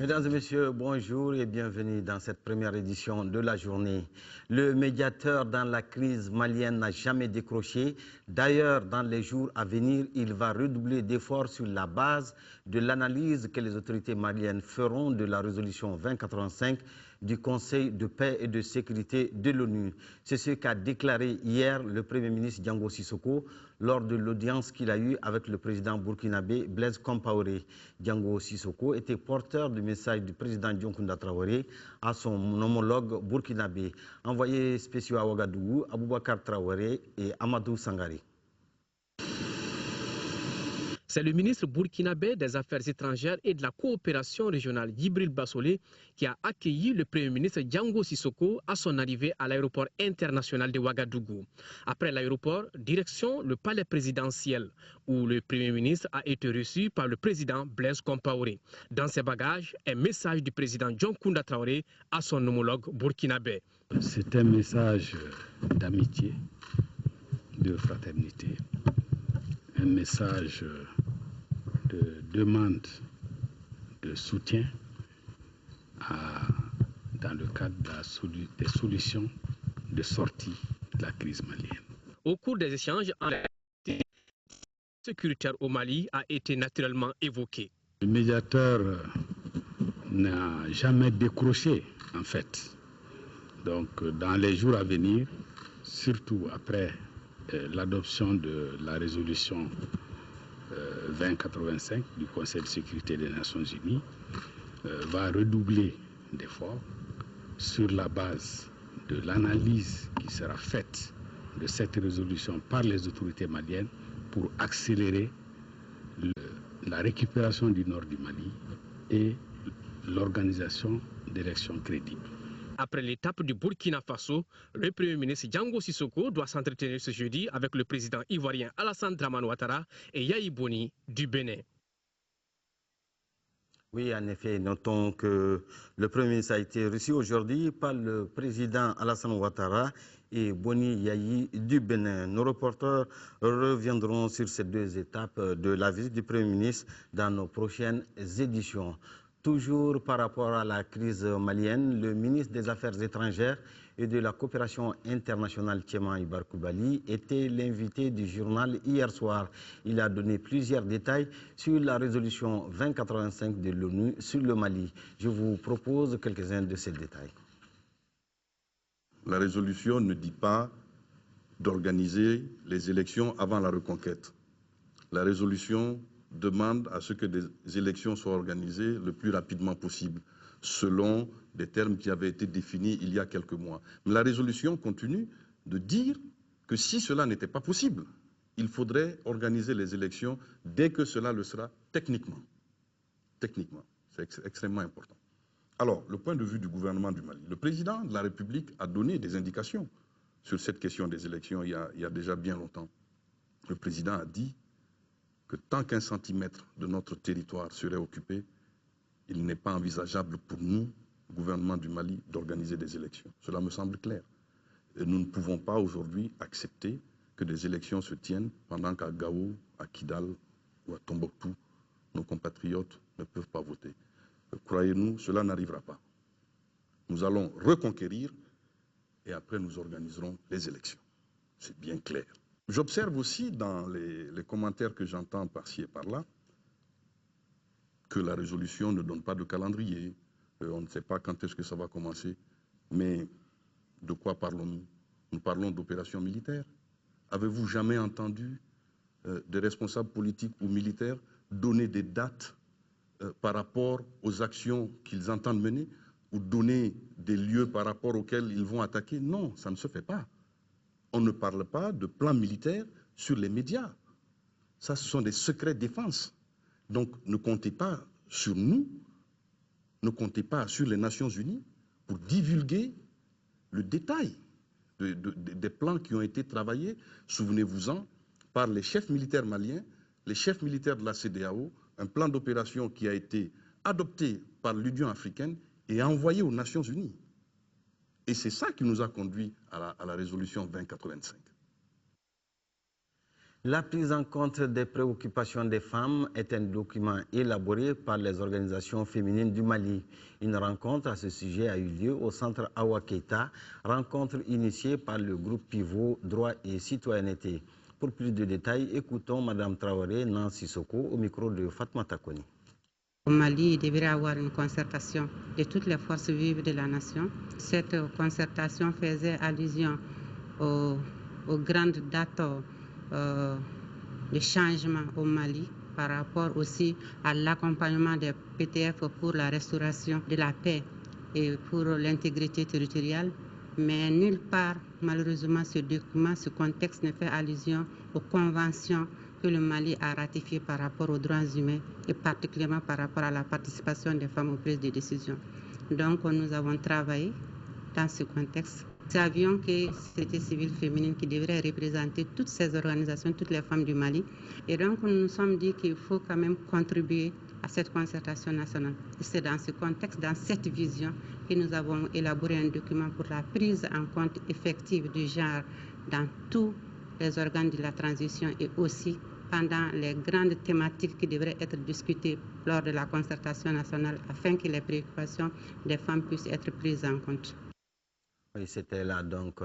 Mesdames et messieurs, bonjour et bienvenue dans cette première édition de la journée. Le médiateur dans la crise malienne n'a jamais décroché. D'ailleurs, dans les jours à venir, il va redoubler d'efforts sur la base de l'analyse que les autorités maliennes feront de la résolution 2085 du Conseil de paix et de sécurité de l'ONU. C'est ce qu'a déclaré hier le Premier ministre Diango Sissoko lors de l'audience qu'il a eue avec le président burkinabé Blaise Compaoré. Diango Sissoko était porteur du message du président Dioncounda Traoré à son homologue burkinabé. Envoyés spéciaux à Ouagadougou, Aboubakar Traoré et Amadou Sangari. C'est le ministre burkinabé des Affaires étrangères et de la coopération régionale, Djibril Bassolé, qui a accueilli le Premier ministre Diango Sissoko à son arrivée à l'aéroport international de Ouagadougou. Après l'aéroport, direction le palais présidentiel, où le Premier ministre a été reçu par le président Blaise Compaoré. Dans ses bagages, un message du président Dioncounda Traoré à son homologue burkinabé. C'est un message d'amitié, de fraternité, un message de demande de soutien dans le cadre des solutions de sortie de la crise malienne. Au cours des échanges, la sécuritaire au Mali a été naturellement évoqué. Le médiateur n'a jamais décroché, en fait. Donc, dans les jours à venir, surtout après l'adoption de la résolution 2085 du Conseil de sécurité des Nations Unies, va redoubler d'efforts sur la base de l'analyse qui sera faite de cette résolution par les autorités maliennes pour accélérer la récupération du nord du Mali et l'organisation d'élections crédibles. Après l'étape du Burkina Faso, le Premier ministre Diango Sissoko doit s'entretenir ce jeudi avec le président ivoirien Alassane Dramane Ouattara et Yahi Boni du Bénin. Oui, en effet, notons que le Premier ministre a été reçu aujourd'hui par le président Alassane Ouattara et Boni Yahi du Bénin. Nos reporters reviendront sur ces deux étapes de la visite du Premier ministre dans nos prochaines éditions. Toujours par rapport à la crise malienne, le ministre des Affaires étrangères et de la coopération internationale, Thiéma Ibar Coulibaly, était l'invité du journal hier soir. Il a donné plusieurs détails sur la résolution 2085 de l'ONU sur le Mali. Je vous propose quelques-uns de ces détails. La résolution ne dit pas d'organiser les élections avant la reconquête. La résolution demande à ce que des élections soient organisées le plus rapidement possible, selon des termes qui avaient été définis il y a quelques mois. Mais la résolution continue de dire que si cela n'était pas possible, il faudrait organiser les élections dès que cela le sera techniquement. Techniquement, c'est extrêmement important. Alors, le point de vue du gouvernement du Mali. Le président de la République a donné des indications sur cette question des élections il y a déjà bien longtemps. Le président a dit que tant qu'un centimètre de notre territoire serait occupé, il n'est pas envisageable pour nous, gouvernement du Mali, d'organiser des élections. Cela me semble clair. Et nous ne pouvons pas aujourd'hui accepter que des élections se tiennent pendant qu'à Gao, à Kidal ou à Tombouctou, nos compatriotes ne peuvent pas voter. Croyez-nous, cela n'arrivera pas. Nous allons reconquérir et après nous organiserons les élections. C'est bien clair. J'observe aussi dans les commentaires que j'entends par-ci et par-là que la résolution ne donne pas de calendrier. On ne sait pas quand est-ce que ça va commencer. Mais de quoi parlons-nous? Nous parlons d'opérations militaires. Avez-vous jamais entendu des responsables politiques ou militaires donner des dates par rapport aux actions qu'ils entendent mener ou donner des lieux par rapport auxquels ils vont attaquer? Non, ça ne se fait pas. On ne parle pas de plan militaire sur les médias. Ça, ce sont des secrets de défense. Donc, ne comptez pas sur nous, ne comptez pas sur les Nations Unies pour divulguer le détail des plans qui ont été travaillés, souvenez-vous-en, par les chefs militaires maliens, les chefs militaires de la CEDEAO, un plan d'opération qui a été adopté par l'Union africaine et envoyé aux Nations Unies. Et c'est ça qui nous a conduit à la résolution 2085. La prise en compte des préoccupations des femmes est un document élaboré par les organisations féminines du Mali. Une rencontre à ce sujet a eu lieu au centre Awa Keita, rencontre initiée par le groupe Pivot Droit et Citoyenneté. Pour plus de détails, écoutons Mme Traoré Nancy Sissoko au micro de Fatmata Koni. Au Mali, il devrait y avoir une concertation de toutes les forces vives de la nation. Cette concertation faisait allusion aux grandes dates de changement au Mali par rapport aussi à l'accompagnement des PTF pour la restauration de la paix et pour l'intégrité territoriale. Mais nulle part, malheureusement, ce document, ce contexte ne fait allusion aux conventions que le Mali a ratifiées par rapport aux droits humains et particulièrement par rapport à la participation des femmes aux prises de décision. Donc, nous avons travaillé dans ce contexte. Nous savions que c'était civile féminine qui devrait représenter toutes ces organisations, toutes les femmes du Mali. Et donc, nous nous sommes dit qu'il faut quand même contribuer à cette concertation nationale. Et c'est dans ce contexte, dans cette vision, que nous avons élaboré un document pour la prise en compte effective du genre dans tous les organes de la transition et aussi pendant les grandes thématiques qui devraient être discutées lors de la concertation nationale afin que les préoccupations des femmes puissent être prises en compte. Oui, c'était là donc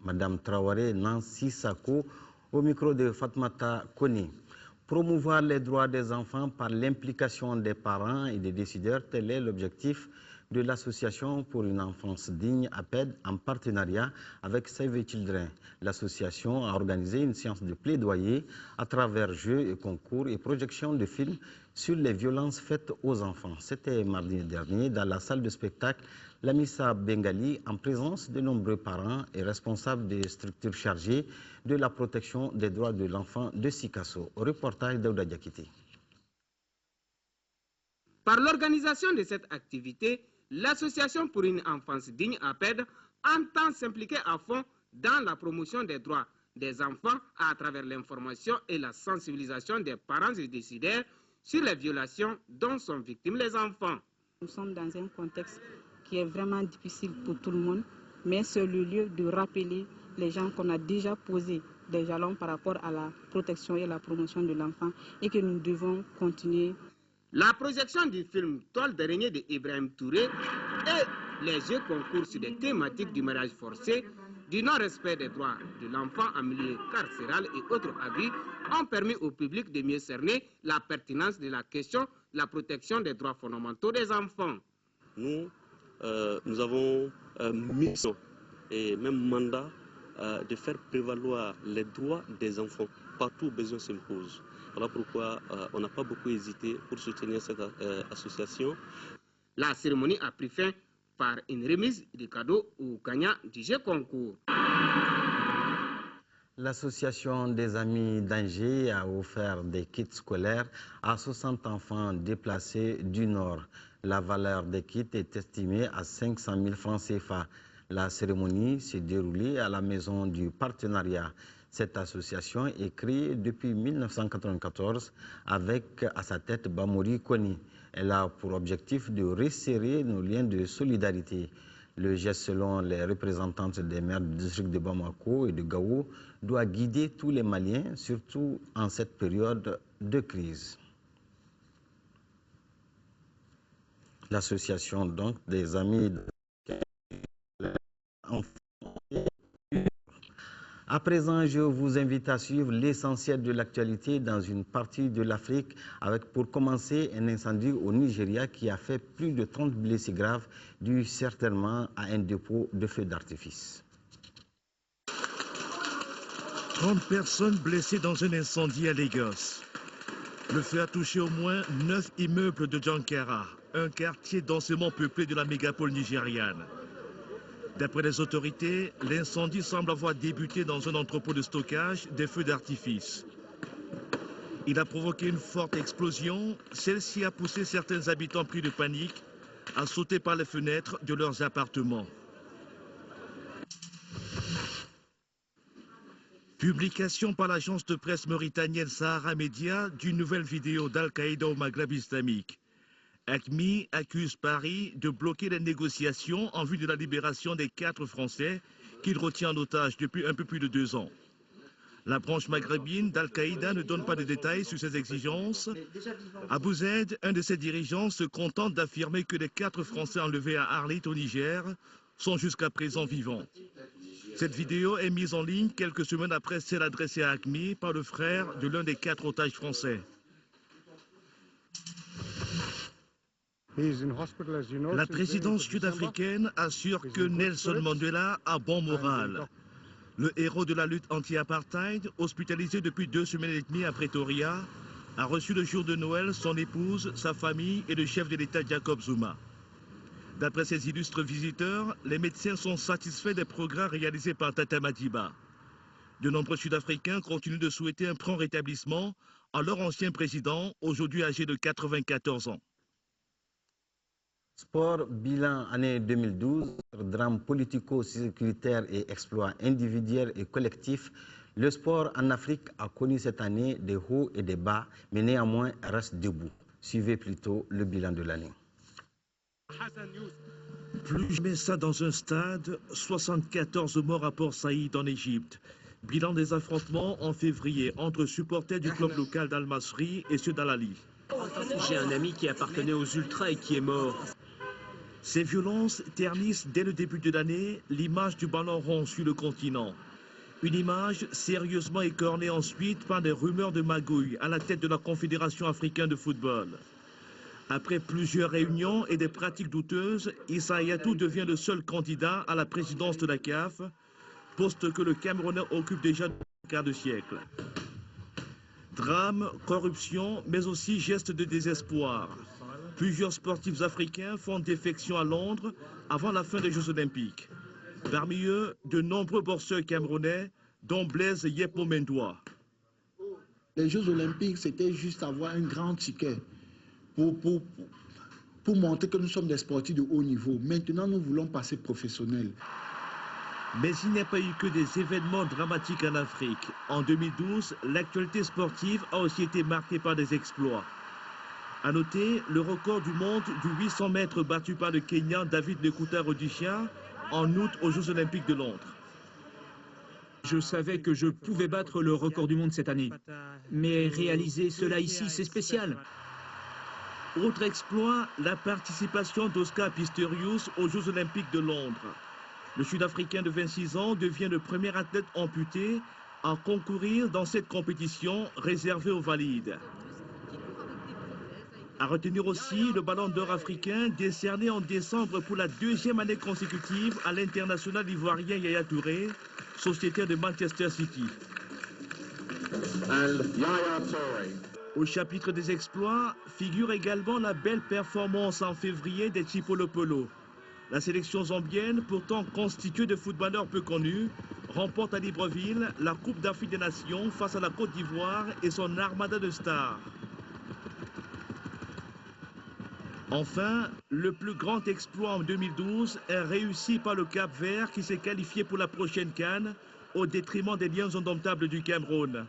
Mme Traoré Nancy Sissoko au micro de Fatmata Koni. Promouvoir les droits des enfants par l'implication des parents et des décideurs, tel est l'objectif de l'Association pour une enfance digne, APED, en partenariat avec Save the Children. L'association a organisé une séance de plaidoyer à travers jeux et concours et projections de films sur les violences faites aux enfants. C'était mardi dernier dans la salle de spectacle Lamissa Bengali en présence de nombreux parents et responsables des structures chargées de la protection des droits de l'enfant de Sikasso. Au reportage d'Aouda Diakité. Par l'organisation de cette activité, l'Association pour une enfance digne APED entend s'impliquer à fond dans la promotion des droits des enfants à travers l'information et la sensibilisation des parents et décideurs sur les violations dont sont victimes les enfants. Nous sommes dans un contexte qui est vraiment difficile pour tout le monde, mais c'est le lieu de rappeler les gens qu'on a déjà posé des jalons par rapport à la protection et la promotion de l'enfant et que nous devons continuer. La projection du film Toile d'araignée de Ibrahim Touré et les jeux concours sur des thématiques du mariage forcé, du non-respect des droits de l'enfant en milieu carcéral et autres abus ont permis au public de mieux cerner la pertinence de la question de la protection des droits fondamentaux des enfants. Nous avons mission et même mandat de faire prévaloir les droits des enfants partout où besoin s'impose. Voilà pourquoi on n'a pas beaucoup hésité pour soutenir cette association. La cérémonie a pris fin par une remise de cadeaux aux gagnants du jeu concours. L'association des Amis d'Angers a offert des kits scolaires à 60 enfants déplacés du Nord. La valeur des kits est estimée à 500 000 francs CFA. La cérémonie s'est déroulée à la maison du partenariat. Cette association est créée depuis 1994 avec à sa tête Bamori Koni. Elle a pour objectif de resserrer nos liens de solidarité. Le geste, selon les représentantes des maires du district de Bamako et de Gao, doit guider tous les Maliens, surtout en cette période de crise. L'association donc des Amis À présent, je vous invite à suivre l'essentiel de l'actualité dans une partie de l'Afrique avec pour commencer un incendie au Nigeria qui a fait plus de 30 blessés graves dû certainement à un dépôt de feux d'artifice. 30 personnes blessées dans un incendie à Lagos. Le feu a touché au moins 9 immeubles de Jankara, un quartier densément peuplé de la mégapole nigériane. D'après les autorités, l'incendie semble avoir débuté dans un entrepôt de stockage des feux d'artifice. Il a provoqué une forte explosion. Celle-ci a poussé certains habitants pris de panique à sauter par les fenêtres de leurs appartements. Publication par l'agence de presse mauritanienne Sahara Media d'une nouvelle vidéo d'Al-Qaïda au Maghreb islamique. ACMI accuse Paris de bloquer les négociations en vue de la libération des 4 Français qu'il retient en otage depuis un peu plus de 2 ans. La branche maghrébine d'Al-Qaïda ne donne pas de détails sur ses exigences. Abou Zaid, un de ses dirigeants, se contente d'affirmer que les 4 Français enlevés à Arlit au Niger sont jusqu'à présent vivants. Cette vidéo est mise en ligne quelques semaines après celle adressée à AQMI par le frère de l'un des 4 otages français. La présidence sud-africaine assure que Nelson Mandela a bon moral. Le héros de la lutte anti-apartheid, hospitalisé depuis 2 semaines et demie à Pretoria, a reçu le jour de Noël son épouse, sa famille et le chef de l'État Jacob Zuma. D'après ces illustres visiteurs, les médecins sont satisfaits des progrès réalisés par Tata Madiba. De nombreux Sud-Africains continuent de souhaiter un prompt rétablissement à leur ancien président, aujourd'hui âgé de 94 ans. Sport, bilan année 2012, drame politico-sécuritaire et exploits individuels et collectifs. Le sport en Afrique a connu cette année des hauts et des bas, mais néanmoins reste debout. Suivez plutôt le bilan de l'année. Plus jamais ça dans un stade, 74 morts à Port Saïd en Égypte. Bilan des affrontements en février entre supporters du club local d'Al-Masri et ceux d'Al-Ali. J'ai un ami qui appartenait aux ultras et qui est mort. Ces violences ternissent dès le début de l'année l'image du ballon rond sur le continent. Une image sérieusement écornée ensuite par des rumeurs de magouilles à la tête de la Confédération africaine de football. Après plusieurs réunions et des pratiques douteuses, Issa Hayatou devient le seul candidat à la présidence de la CAF, poste que le Camerounais occupe déjà depuis un quart de siècle. Drame, corruption, mais aussi gestes de désespoir. Plusieurs sportifs africains font défection à Londres avant la fin des Jeux Olympiques. Parmi eux, de nombreux boxeurs camerounais, dont Blaise Yepmo Mendoa. Les Jeux Olympiques, c'était juste avoir un grand ticket pour montrer que nous sommes des sportifs de haut niveau. Maintenant, nous voulons passer professionnels. Mais il n'y a pas eu que des événements dramatiques en Afrique. En 2012, l'actualité sportive a aussi été marquée par des exploits. À noter le record du monde du 800 mètres battu par le Kenyan David Nekuta Rudisha en août aux Jeux Olympiques de Londres. Je savais que je pouvais battre le record du monde cette année. Mais réaliser cela ici, c'est spécial. Autre exploit, la participation d'Oscar Pistorius aux Jeux Olympiques de Londres. Le Sud-Africain de 26 ans devient le premier athlète amputé à concourir dans cette compétition réservée aux valides. À retenir aussi le ballon d'or africain décerné en décembre pour la 2e année consécutive à l'international ivoirien Yaya Touré, sociétaire de Manchester City. Au chapitre des exploits figure également la belle performance en février des Chipolopolo. La sélection zambienne, pourtant constituée de footballeurs peu connus, remporte à Libreville la Coupe d'Afrique des Nations face à la Côte d'Ivoire et son armada de stars. Enfin, le plus grand exploit en 2012 est réussi par le Cap-Vert qui s'est qualifié pour la prochaine CAN au détriment des Lions indomptables du Cameroun.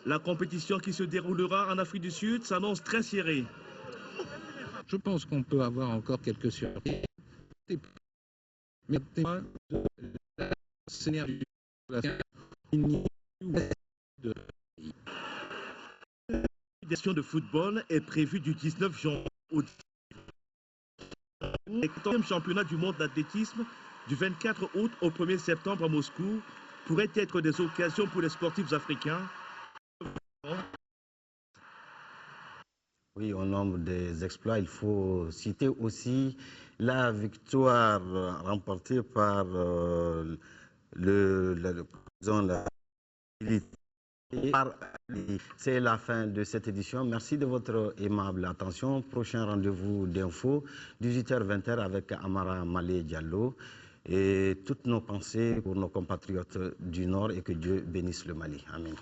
La compétition qui se déroulera en Afrique du Sud s'annonce très serrée. Je pense qu'on peut avoir encore quelques surprises. Mais la scénario de football est prévue du 19 janvier au 14e championnat du monde d'athlétisme du 24 août au 1er septembre à Moscou pourrait être des occasions pour les sportifs africains. Oui, au nombre des exploits, il faut citer aussi la victoire remportée par C'est la fin de cette édition. Merci de votre aimable attention. Prochain rendez-vous d'info, 18h-20h avec Amara Malé Diallo. Et toutes nos pensées pour nos compatriotes du Nord et que Dieu bénisse le Mali. Amen.